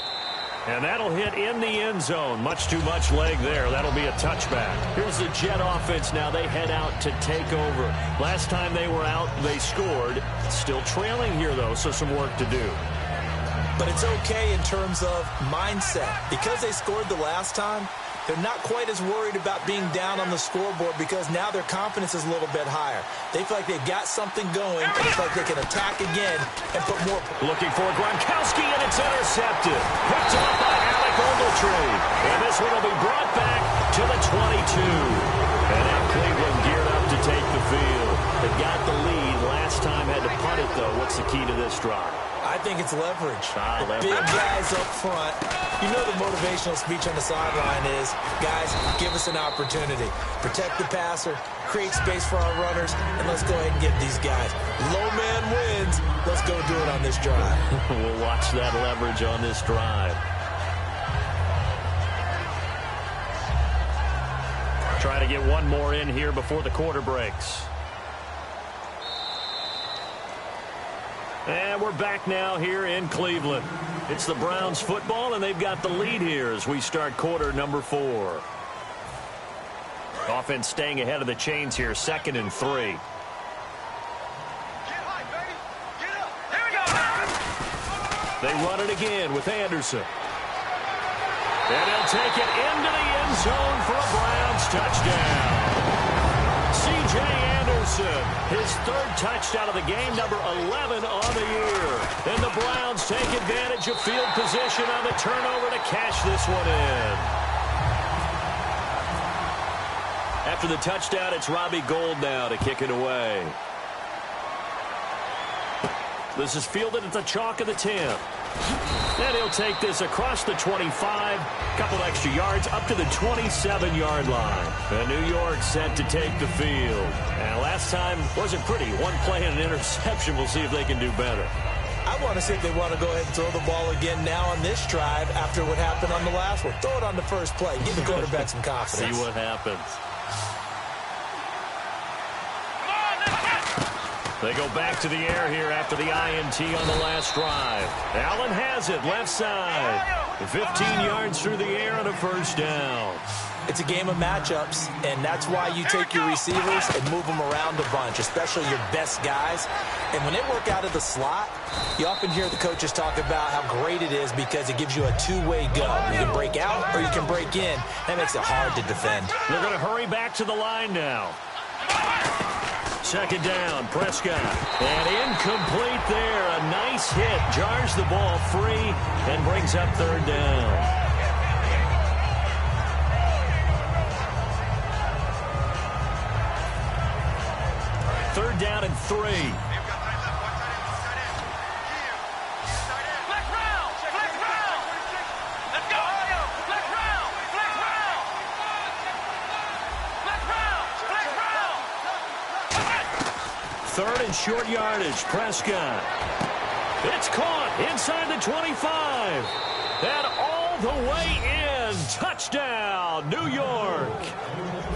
[SPEAKER 2] And that'll hit in the end zone. Much too much leg there. That'll be a touchback. Here's the Jet offense now. They head out to take over. Last time they were out, they scored. Still trailing here, though, so some work to do.
[SPEAKER 4] But it's okay in terms of mindset. Because they scored the last time, they're not quite as worried about being down on the scoreboard because now their confidence is a little bit higher. They feel like they've got something going, and they feel like they can attack again and put more.
[SPEAKER 2] Looking for Gronkowski, and it's intercepted. Picked off by Alec Ogletree. And this one will be brought back to the 22. And now Cleveland geared up to take the field. They got the lead. Last time had to punt it, though. What's the key to this drive?
[SPEAKER 4] I think it's leverage.
[SPEAKER 2] Leverage.
[SPEAKER 4] Big guys up front. You know the motivational speech on the sideline is, guys, give us an opportunity. Protect the passer, create space for our runners, and let's go ahead and get these guys. Low man wins. Let's go do it on this drive.
[SPEAKER 2] We'll watch that leverage on this drive. Try to get one more in here before the quarter breaks. And we're back now here in Cleveland. It's the Browns football, and they've got the lead here as we start quarter number 4. Offense staying ahead of the chains here, 2nd and 3. They run it again with Anderson. And he'll take it into the end zone for a Browns touchdown. C.J. Anderson, his 3rd touchdown of the game, number 11 on the year. And the Browns take advantage of field position on the turnover to cash this one in. After the touchdown, it's Robbie Gould now to kick it away. This is fielded at the chalk of the 10. And he'll take this across the 25, couple extra yards up to the 27-yard line. And New York set to take the field. And last time wasn't pretty. One play and an interception. We'll see if they can do better.
[SPEAKER 4] I want to see if they want to go ahead and throw the ball again now on this drive after what happened on the last one. Throw it on the first play. Give the quarterback some confidence.
[SPEAKER 2] See what happens. They go back to the air here after the INT on the last drive. Allen has it, left side. 15 yards through the air on a 1st down.
[SPEAKER 4] It's a game of matchups, and that's why you take your receivers and move them around a bunch, especially your best guys. And when they work out of the slot, you often hear the coaches talk about how great it is because it gives you a two-way go. You can break out or you can break in. That makes it hard to defend.
[SPEAKER 2] They're going to hurry back to the line now. Second down, Prescott. And incomplete there. A nice hit. Jars the ball free and brings up third down. Third down and 3. Third and short yardage. Prescott. It's caught inside the 25. And all the way in. Touchdown, New York.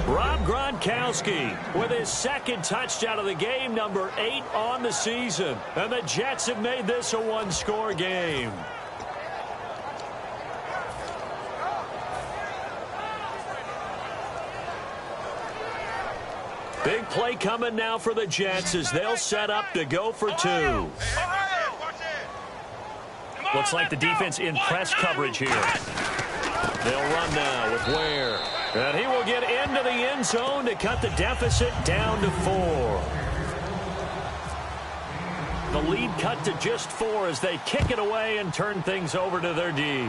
[SPEAKER 2] Rob Gronkowski with his second touchdown of the game, number 8 on the season. And the Jets have made this a one-score game. Big play coming now for the Jets as they'll set up to go for 2. Looks like the defense in press coverage here. They'll run now with Ware. And he will get into the end zone to cut the deficit down to 4. The lead cut to just 4 as they kick it away and turn things over to their D.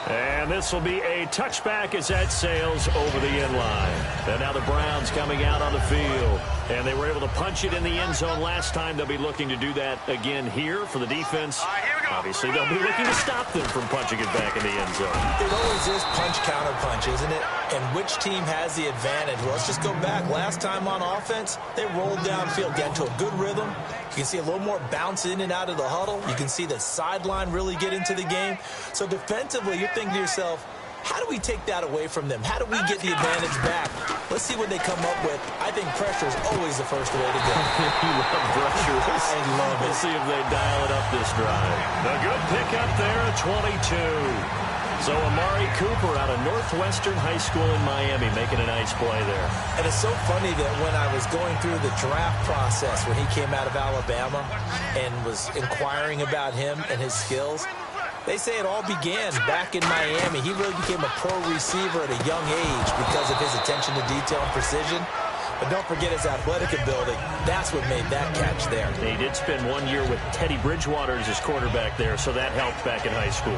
[SPEAKER 2] And this will be a touchback as that sails over the end line. And now the Browns coming out on the field. And they were able to punch it in the end zone last time. They'll be looking to do that again here for the defense. Obviously, they'll be looking to stop them from punching it back in the end zone.
[SPEAKER 4] It always is punch-counter-punch, isn't it? And which team has the advantage? Well, let's just go back. Last time on offense, they rolled downfield, got into a good rhythm. You can see a little more bounce in and out of the huddle. You can see the sideline really get into the game. So defensively, you're thinking to yourself, how do we take that away from them? How do we get the advantage back? Let's see what they come up with. I think pressure is always the first way to go.
[SPEAKER 2] You love pressure.
[SPEAKER 4] I love it.
[SPEAKER 2] We'll see if they dial it up this drive. A good pickup there at 22. So Amari Cooper out of Northwestern High School in Miami making a nice play there.
[SPEAKER 4] And it's so funny that when I was going through the draft process when he came out of Alabama and was inquiring about him and his skills, they say it all began back in Miami. He really became a pro receiver at a young age because of his attention to detail and precision. But don't forget his athletic ability. That's what made that catch there.
[SPEAKER 2] He did spend 1 year with Teddy Bridgewater as his quarterback there, so that helped back in high school.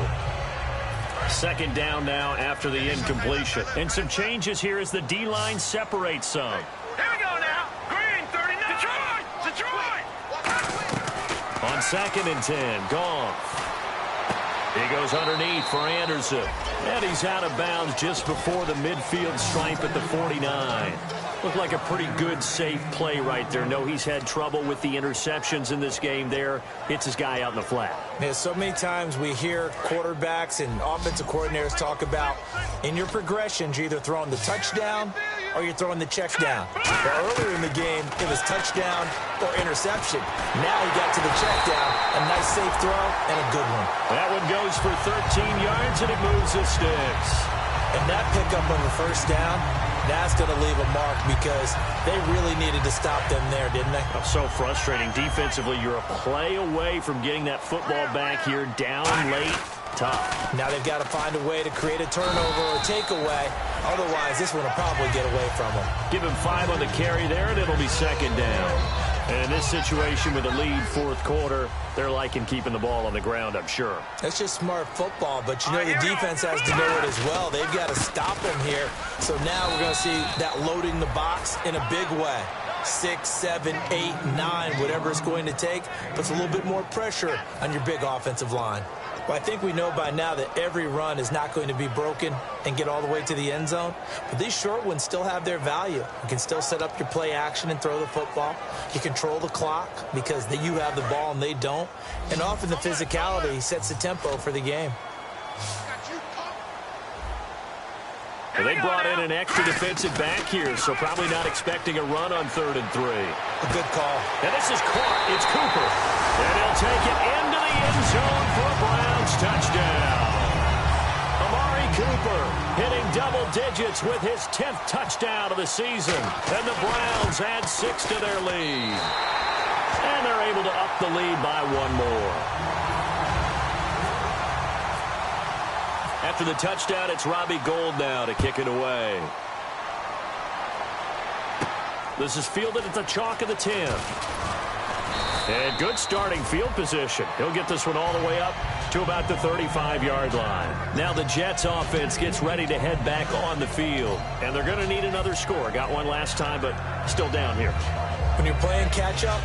[SPEAKER 2] Second down now after the incompletion. And some changes here as the D-line separates some.
[SPEAKER 3] Here we go now. Green, 39. Detroit!
[SPEAKER 2] On 2nd and 10, Goff. He goes underneath for Anderson. And he's out of bounds just before the midfield stripe at the 49. Looked like a pretty good, safe play right there. No, he's had trouble with the interceptions in this game there. Hits his guy out in the flat.
[SPEAKER 4] Yeah, so many times we hear quarterbacks and offensive coordinators talk about in your progressions, you're either throwing the touchdown or you're throwing the check down. But earlier in the game, it was touchdown or interception. Now he got to the check down, a nice safe throw, and a good one.
[SPEAKER 2] That one goes for 13 yards, and it moves the sticks.
[SPEAKER 4] And that pickup on the first down, that's going to leave a mark because they really needed to stop them there, didn't they?
[SPEAKER 2] So frustrating. Defensively, you're a play away from getting that football back here down late. Tough.
[SPEAKER 4] Now they've got to find a way to create a turnover or takeaway. Otherwise, this one will probably get away from them.
[SPEAKER 2] Give him 5 on the carry there, and it'll be second down. And in this situation with the lead fourth quarter, they're liking keeping the ball on the ground, I'm sure.
[SPEAKER 4] That's just smart football, but you know the defense has to know it as well. They've got to stop them here. So now we're going to see that loading the box in a big way. 6, 7, 8, 9, whatever it's going to take, puts a little bit more pressure on your big offensive line. Well, I think we know by now that every run is not going to be broken and get all the way to the end zone. But these short ones still have their value. You can still set up your play action and throw the football. You control the clock because you have the ball and they don't. And often the physicality sets the tempo for the game.
[SPEAKER 2] Well, they brought in an extra defensive back here, so probably not expecting a run on 3rd and 3.
[SPEAKER 4] A good call.
[SPEAKER 2] And this is caught. It's Cooper. And he'll take it into the end zone for a Browns touchdown. Amari Cooper hitting double digits with his 10th touchdown of the season. And the Browns add 6 to their lead. And they're able to up the lead by one more. After the touchdown, it's Robbie Gould now to kick it away. This is fielded at the chalk of the 10. And good starting field position. He'll get this one all the way up to about the 35-yard line. Now the Jets offense gets ready to head back on the field. And they're going to need another score. Got one last time, but still down here.
[SPEAKER 4] When you're playing catch-up,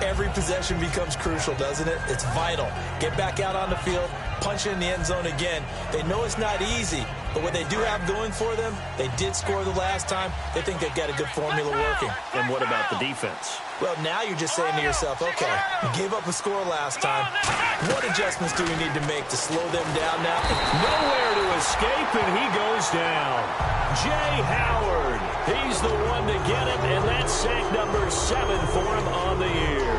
[SPEAKER 4] every possession becomes crucial, doesn't it? It's vital. Get back out on the field, punch it in the end zone again. They know it's not easy, but what they do have going for them, they did score the last time. They think they've got a good formula working.
[SPEAKER 2] And what about the defense?
[SPEAKER 4] Well, now you're just saying to yourself, okay, you gave up a score last time. What adjustments do we need to make to slow them down now?
[SPEAKER 2] Nowhere to escape, and he goes down. Jay Howard, he's the one to get it, and that's sack number 7 for him on the year.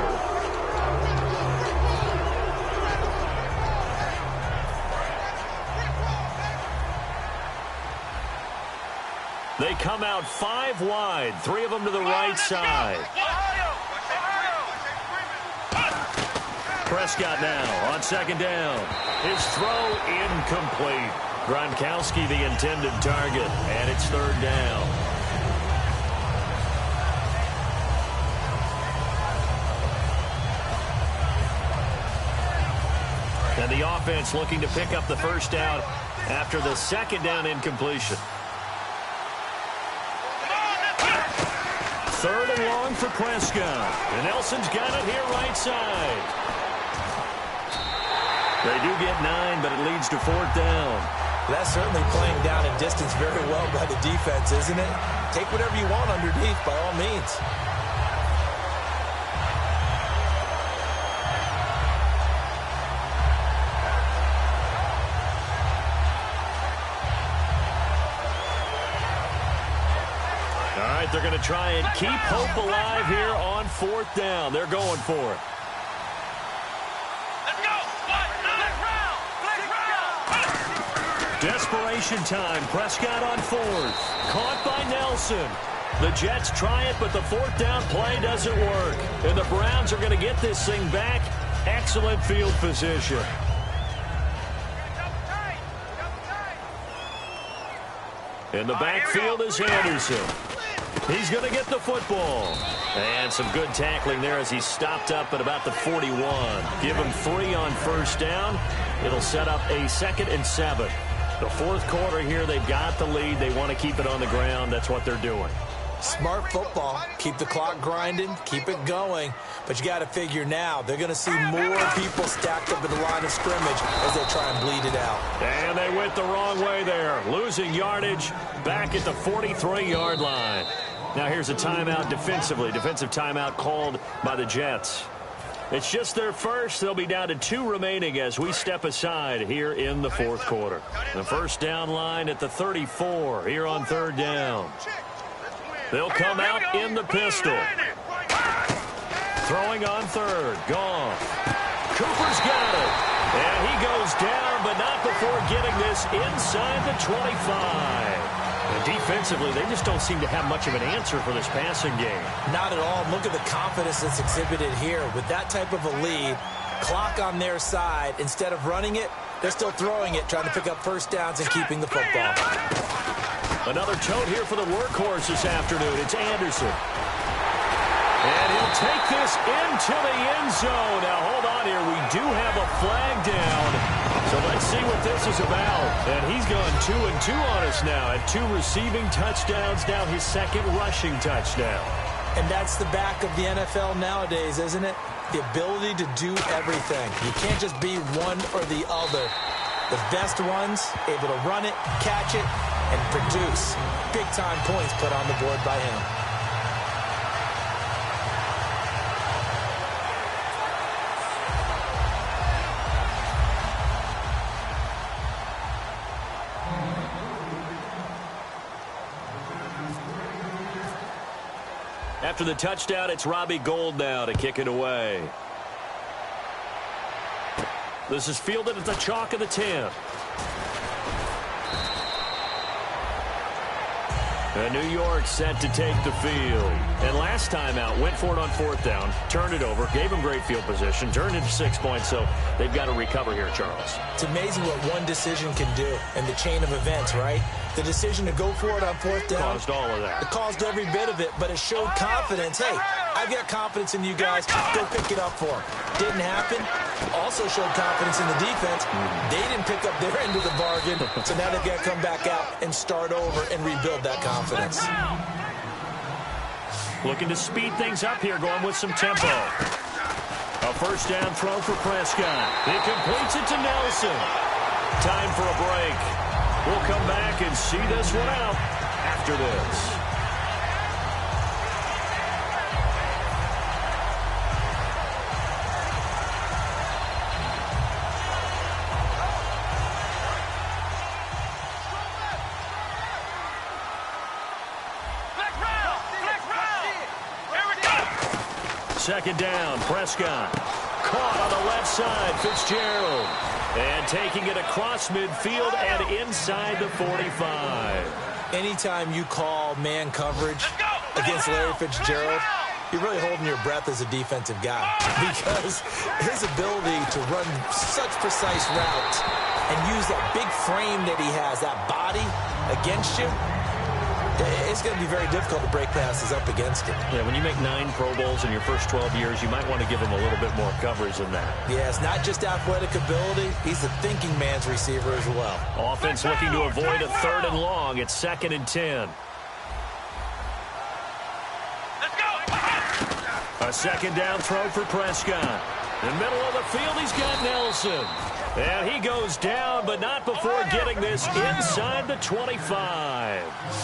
[SPEAKER 2] They come out 5 wide, 3 of them to the right side. Prescott now on second down. His throw incomplete. Gronkowski the intended target, and it's third down. And the offense looking to pick up the first down after the second down incompletion. Third and long for Prescott. And Nelson's got it here right side. They do get 9, but it leads to fourth down.
[SPEAKER 4] That's certainly playing down in distance very well by the defense, isn't it? Take whatever you want underneath by all means.
[SPEAKER 2] All right, they're going to try and keep hope alive here on fourth down. They're going for it. Desperation time. Prescott on fourth. Caught by Nelson. The Jets try it, but the fourth down play doesn't work. And the Browns are going to get this thing back. Excellent field position. In the backfield is Anderson. He's going to get the football. And some good tackling there as he stopped up at about the 41. Give him 3 on first down. It'll set up a 2nd and 7. The fourth quarter here, they've got the lead. They want to keep it on the ground. That's what they're doing.
[SPEAKER 4] Smart football. Keep the clock grinding. Keep it going. But you got to figure now, they're going to see more people stacked up at the line of scrimmage as they try and bleed it out.
[SPEAKER 2] And they went the wrong way there. Losing yardage back at the 43-yard line. Now here's a timeout defensively. Defensive timeout called by the Jets. It's just their first. They'll be down to 2 remaining as we step aside here in the fourth quarter. The first down line at the 34 here on third down. They'll come out in the pistol. Throwing on third. Goff. Cooper's got it. And he goes down, but not before getting this inside the 25. And defensively, they just don't seem to have much of an answer for this passing game.
[SPEAKER 4] Not at all. Look at the confidence that's exhibited here. With that type of a lead, clock on their side, instead of running it, they're still throwing it, trying to pick up first downs and keeping the football.
[SPEAKER 2] Another tote here for the workhorse this afternoon. It's Anderson. And he'll take this into the end zone. Now, hold on here. We do have a flag down. So let's see what this is about. And he's gone 2-2 on us now at 2 receiving touchdowns, now his 2nd rushing touchdown.
[SPEAKER 4] And that's the back of the NFL nowadays, isn't it? The ability to do everything. You can't just be one or the other. The best ones, able to run it, catch it, and produce. Big-time points put on the board by him.
[SPEAKER 2] After the touchdown, it's Robbie Gould now to kick it away. This is fielded at the chalk of the 10. And New York set to take the field. And last time out, went for it on 4th down, turned it over, gave them great field position, turned into 6 points, so they've got to recover here, Charles.
[SPEAKER 4] It's amazing what one decision can do in the chain of events, right? The decision to go for it on 4th down.
[SPEAKER 2] Caused all of that.
[SPEAKER 4] It caused every bit of it, but it showed confidence. Hey, I've got confidence in you guys. Go pick it up for them. Didn't happen. Also showed confidence in the defense. They didn't pick up their end of the bargain, so now they've got to come back out and start over and rebuild that confidence.
[SPEAKER 2] Looking to speed things up here, going with some tempo. A 1st down throw for Prescott. He completes it to Nelson. Time for a break. We'll come back and see this one out after this. Second down, Prescott. Caught on the left side, Fitzgerald. And taking it across midfield and inside the 45.
[SPEAKER 4] Anytime you call man coverage against Larry Fitzgerald, you're really holding your breath as a defensive guy, because his ability to run such precise routes and use that big frame that he has, that body against you, it's going to be very difficult to break passes up against him.
[SPEAKER 2] Yeah, when you make 9 Pro Bowls in your first 12 years, you might want to give him a little bit more coverage than that.
[SPEAKER 4] Yeah, it's not just athletic ability. He's a thinking man's receiver as well.
[SPEAKER 2] Offense looking to avoid a 3rd and long. It's 2nd and 10.
[SPEAKER 3] Let's go.
[SPEAKER 2] A 2nd down throw for Prescott. In the middle of the field, he's got Nelson. And he goes down, but not before getting this inside the 25.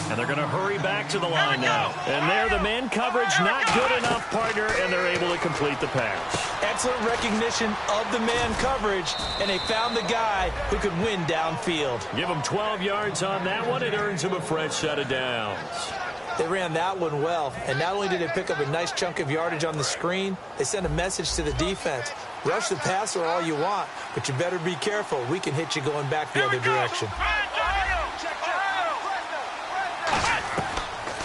[SPEAKER 2] And they're going to hurry back to the line now. And there, the man coverage not good enough, partner, and they're able to complete the pass.
[SPEAKER 4] Excellent recognition of the man coverage, and they found the guy who could win downfield.
[SPEAKER 2] Give him 12 yards on that one. It earns him a fresh set of downs.
[SPEAKER 4] They ran that one well, and not only did they pick up a nice chunk of yardage on the screen, they sent a message to the defense. Rush the passer all you want, but you better be careful. We can hit you going back the other direction.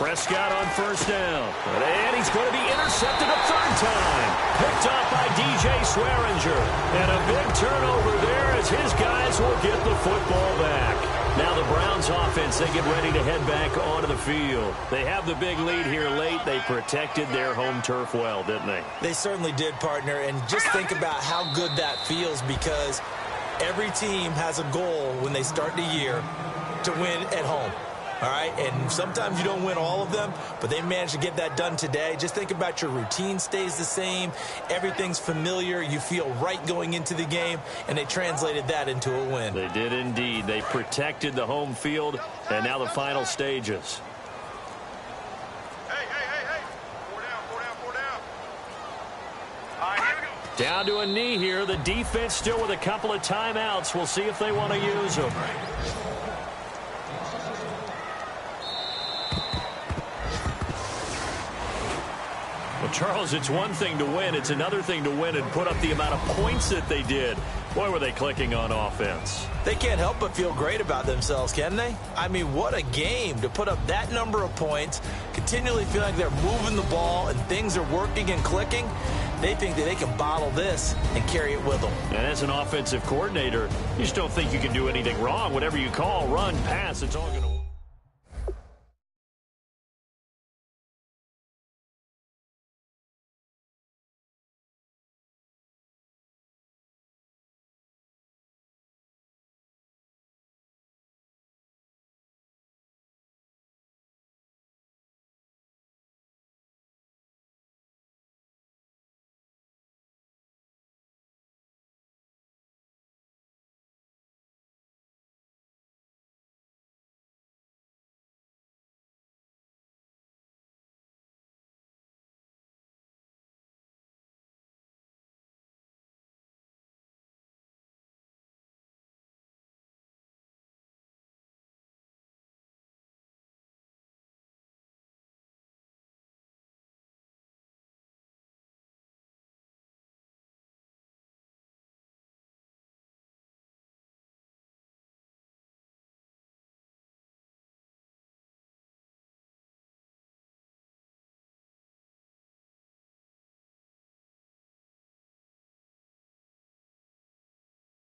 [SPEAKER 2] Prescott on 1st down. And he's going to be intercepted a 3rd time. Picked off by DJ Swearinger. And a big turnover there as his guys will get the football back. Now the Browns offense, they get ready to head back onto the field. They have the big lead here late. They protected their home turf well, didn't they?
[SPEAKER 4] They certainly did, partner. And just think about how good that feels, because every team has a goal when they start the year to win at home. All right, and sometimes you don't win all of them, but they managed to get that done today. Just think about your routine stays the same. Everything's familiar. You feel right going into the game, and they translated that into a win.
[SPEAKER 2] They did indeed. They protected the home field, and now the final stages.
[SPEAKER 3] Hey. 4 down. All right, here we go.
[SPEAKER 2] Down to a knee here. The defense still with a couple of timeouts. We'll see if they want to use them. Well, Charles, it's one thing to win. It's another thing to win and put up the amount of points that they did. Boy, were they clicking on offense.
[SPEAKER 4] They can't help but feel great about themselves, can they? I mean, what a game to put up that number of points, continually feeling like they're moving the ball and things are working and clicking. They think that they can bottle this and carry it with them.
[SPEAKER 2] And as an offensive coordinator, you just don't think you can do anything wrong. Whatever you call, run, pass, it's all going to